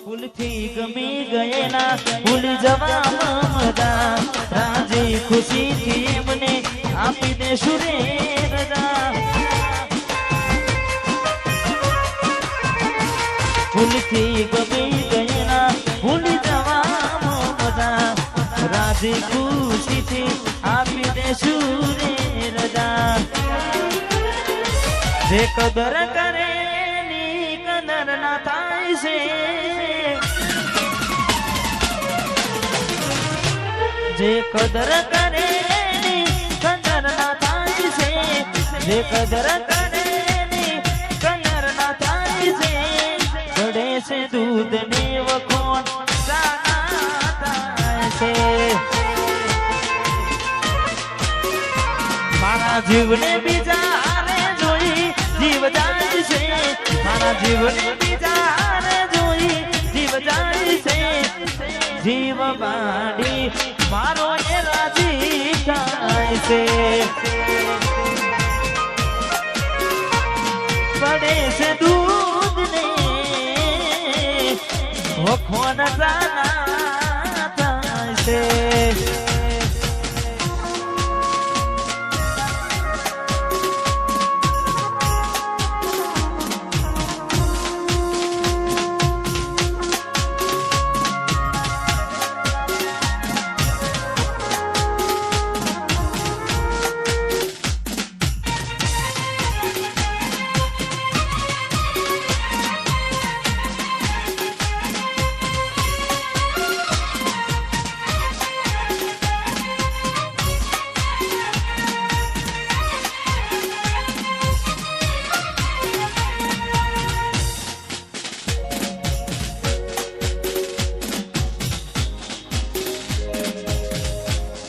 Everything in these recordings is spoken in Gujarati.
ફૂલથી ગમી ગયેલા ભૂલી જવામાં મજા રાજી ખુશીથી એમને આપી દેશું રે રજા ફૂલથી ગમી ગયેલા ભૂલી જવામાં મજા રાજી ખુશીથી આપી દેશું રે રજા જે કદર કરે ની કદર ના થાય છે જે કદર કરે ની કદર ના થાય છે જે કદર કરે ની કદર ના થાય છે ચડે છે દૂધ ને વખોણ સાના થાય છે મારા જીવને બીજા જીવ જાય છે મારા જીવને બીજા જોઈ જીવ જાય છે જીવ બાડી મારો એ રાજી થાય છે પડે છે દૂધ ને વખોણ સાના થાય છે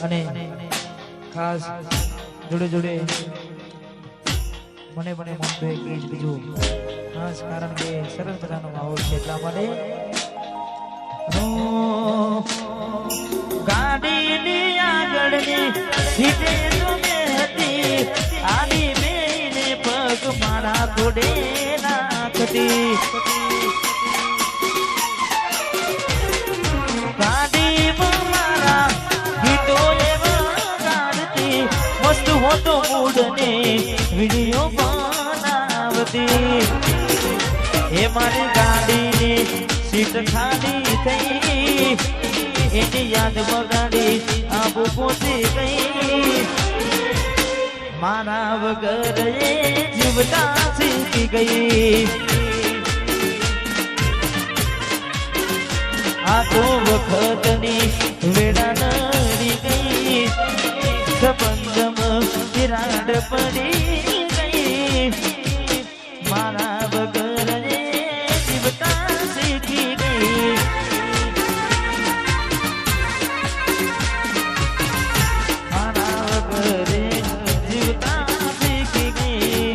અને ખાસ જોડે જોડે મને મન તો એક ગીત બીજું ખાસ કારણ કે સરસ મજાનો માહોલ છે એટલા માટે ગાડીની આગળની સીટે તો મેં હતી આની બેને પગ મારા થોડે નાખતી હોતો મૂડને વિડીયો બનાવતી એ મારી ગાડીની સીટ ખાલી થઈ એની યાદ બગાડી આબુ પહોંચી ગઈ મારા વગર એ જીવતા શીખી ગઈ આ તો વખતની વેળા નડી ગઈ સંબંધમ વિરાડ પડી ગઈ મારા વગર જીવતા શીખી ગઈ મારા વગર જીવતા શીખી ગઈ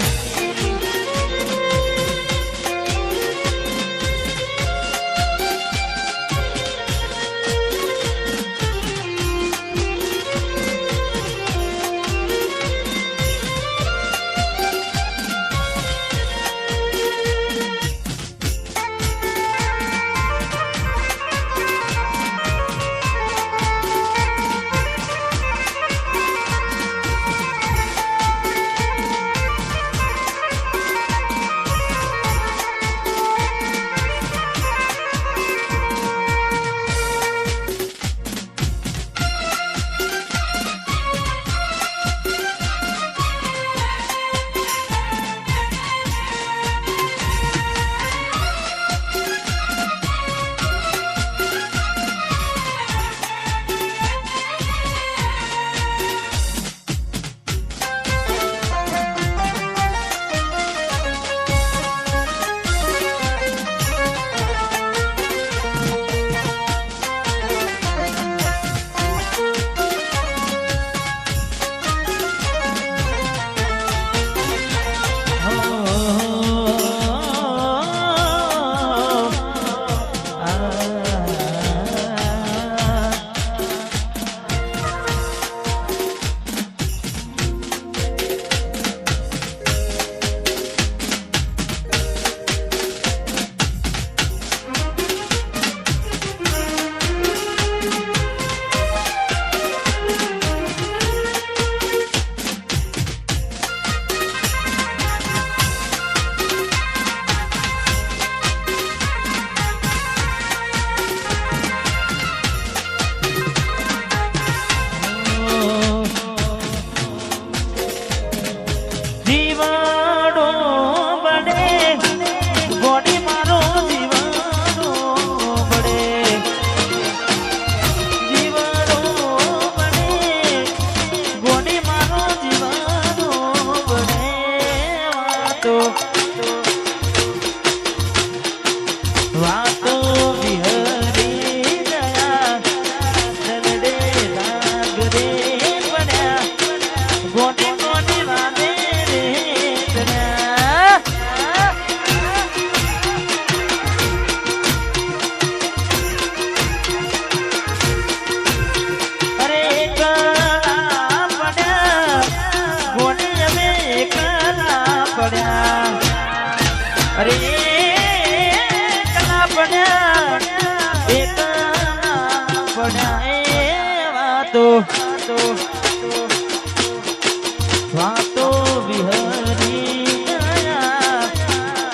વાતો વિહરી ગયા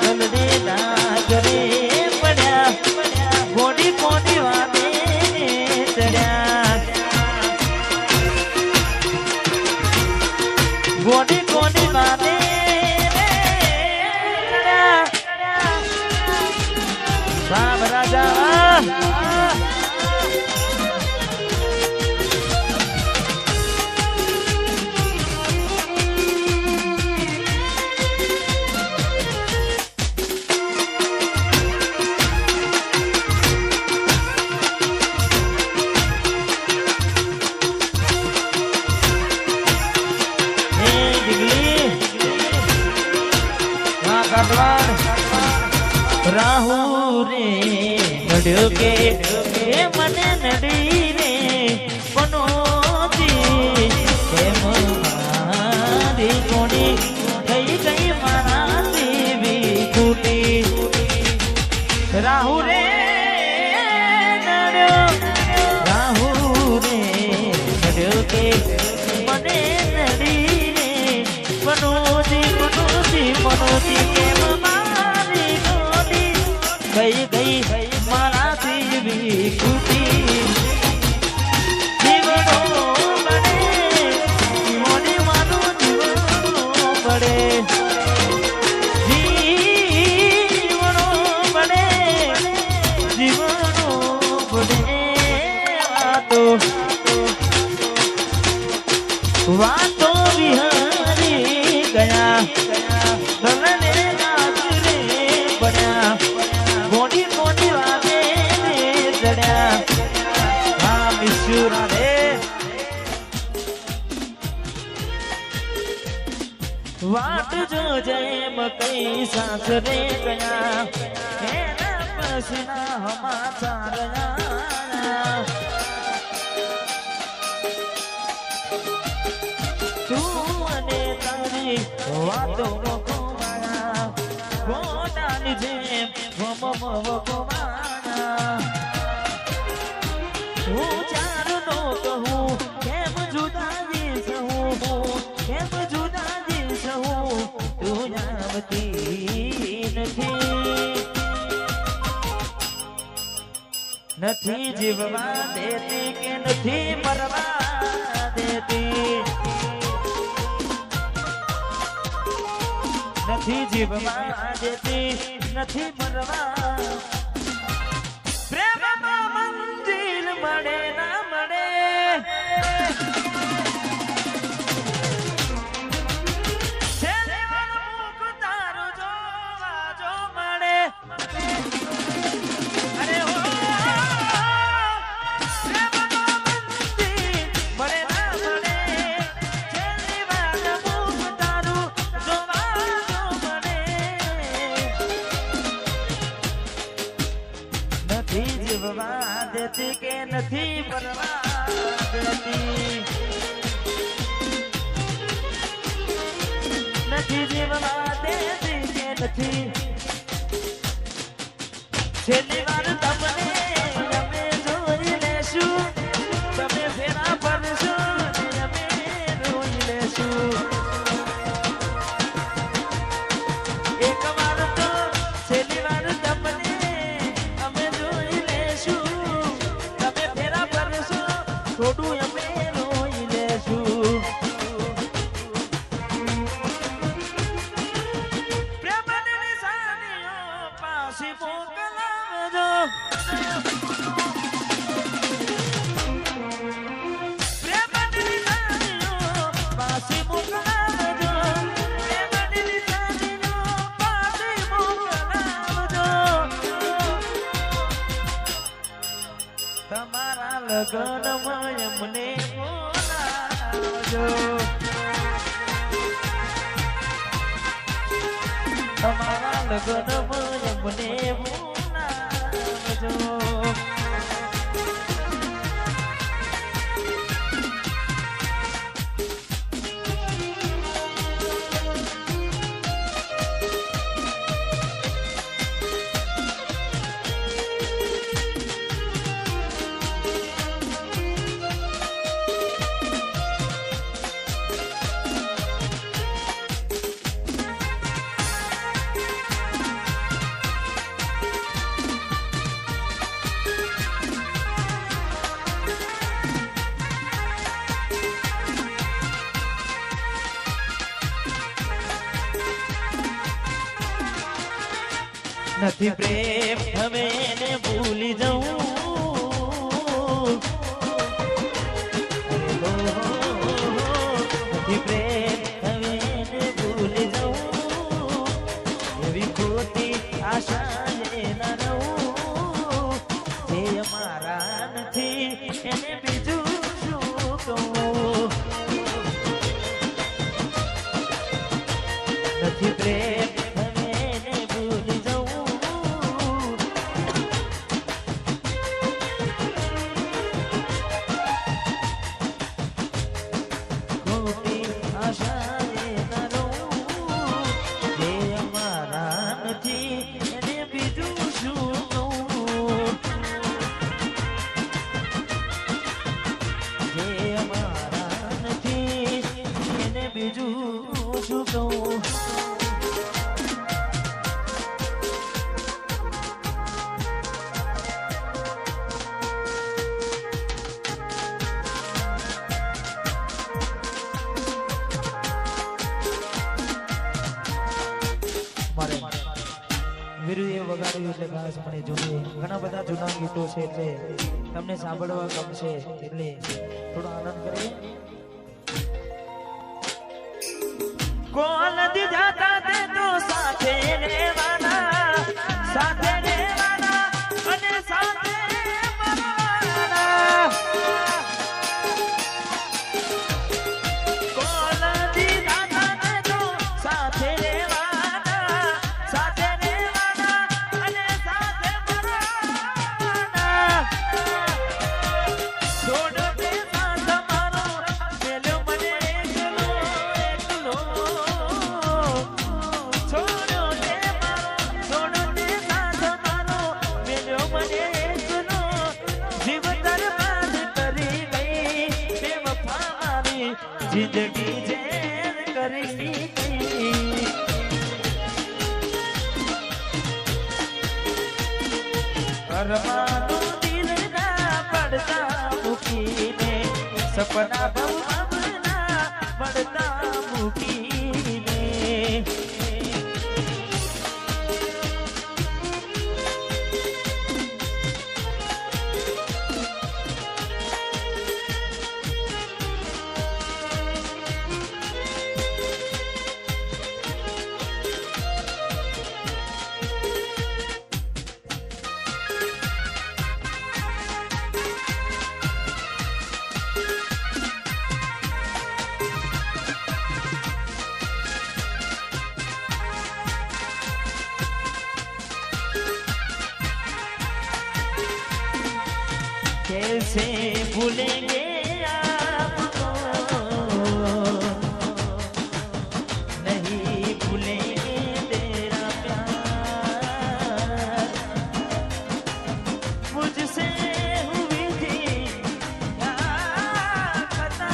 ગલડે ડાગરે પડ્યા કોડી કોડી વાતે ચડ્યા કોડી કોડી વાતે રામ રાજા રાહુ રે નડ્યો કે મને નડી રે પનોતી કેમ મારી કોણી ગઈ ગઈ મારા દેવી તૂટી રાહુ રે નડ્યો રાહુ રે નડ્યો કે મને નડી રે પનોતી પનોતી પનોતી કેમ ગઈ ગઈ મારા દેવી કુટી જીવનો બડે મોની માનું જીવનો બડે જીવનો બડે જીવનો બડે વાતો વિહરી ગયા ગલને નાચરે બન્યા મોટી મોટી વાતે ચડ્યા હા મિસુરા રે વાટ જોજે મકઈ સાસરે ગયા એના પછીના હમાચાર આયા તું અને તારી વાતો ગોડાની જેમ હું ચારનો કહું કેમ જુદા દિવસ હું કેમ જુદા દિવસ હું તું જાણતી નથી જીવવા દેતી કે નથી મરવા દેતી નથી જીવવા દેતી નથી મરવા પ્રેમમાં મંજિલ મળે ના મળે અરે હો જીવવા દેતી કે નથી પરવા દેતી નથી જીવવા દેતી કે નથી છેલ્લી વાર તમને અમે જોઈ લેશું તમે ફેરા પડશો અમે રોઈ લેશું એક વાર તો છેલ્લી વાર તમને થોડું અમે રોઈ લેશું પ્રેમની નિશાનીઓ પાછી મોકલાવજો પ્રેમની નિશાનીઓ પાછી મોકલાવજો પ્રેમની નિશાનીઓ પાછી મોકલાવજો તમારા લગનમાં મને બોલાવજો તમારા લગનમાં મને બોલાવજો નથી પ્રેમ હવે એને ભૂલી જવું નથી પ્રેમ હવે એને ભૂલી જવું એવી ખોટી આશા ના રહું જે અમારા નથી એને બીજું શું કહું નથી પ્રેમ વીરુએ વગાડ્યું એટલે ખાસ મને જોઈએ ઘણા બધા જૂના ગીતો છે એટલે તમને સાંભળવા ગમશે એટલે થોડો આનંદ કરીએ કોલ દીધા તે તો સાથે રહેવાના સાથે રહેવાના અને સાથે મરવાના કોલ દીધા તે તો સાથે રહેવાના સાથે जिंदगी जेल करी अरमानो दिल ना पड़ता मुकीने सपना बना पड़ता मुकीने कैसे भूलेंगे आपको नहीं भूलेंगे तेरा प्यार मुझसे हुई थी क्या खता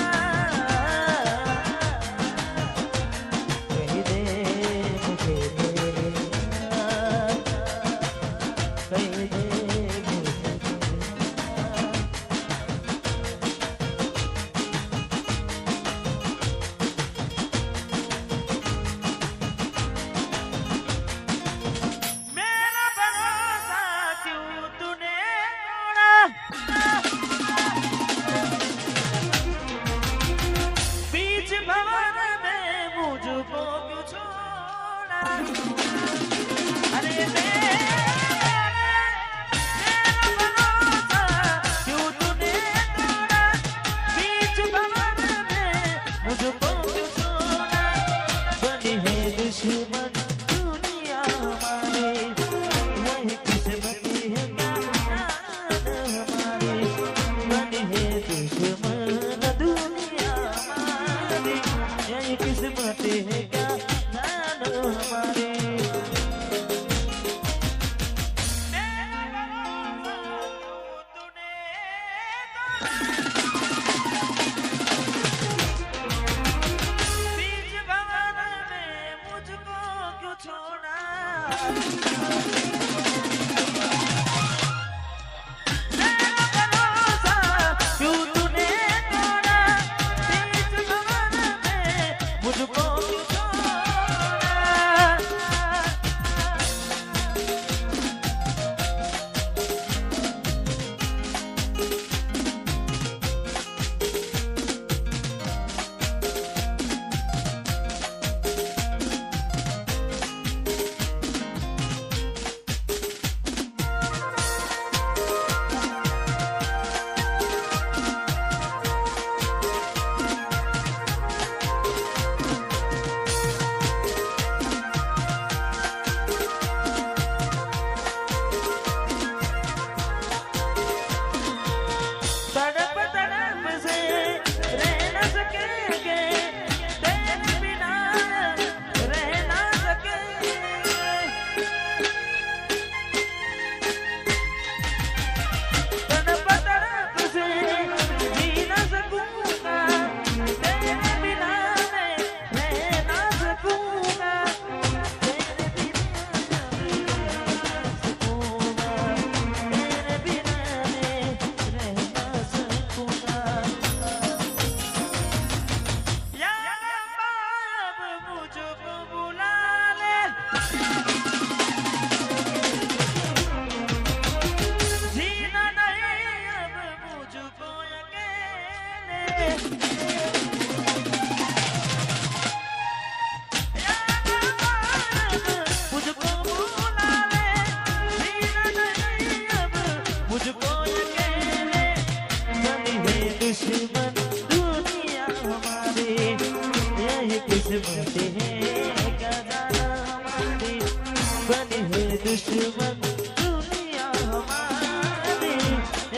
कही दे मुझे कही दे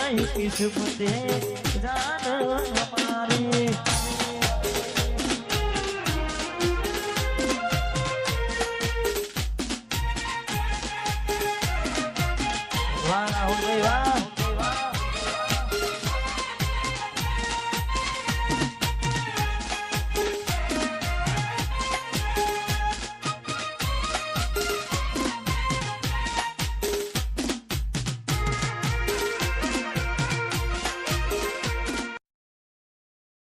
नहीं किस्मते जान हमारी। वाह राहुल भाई वाह।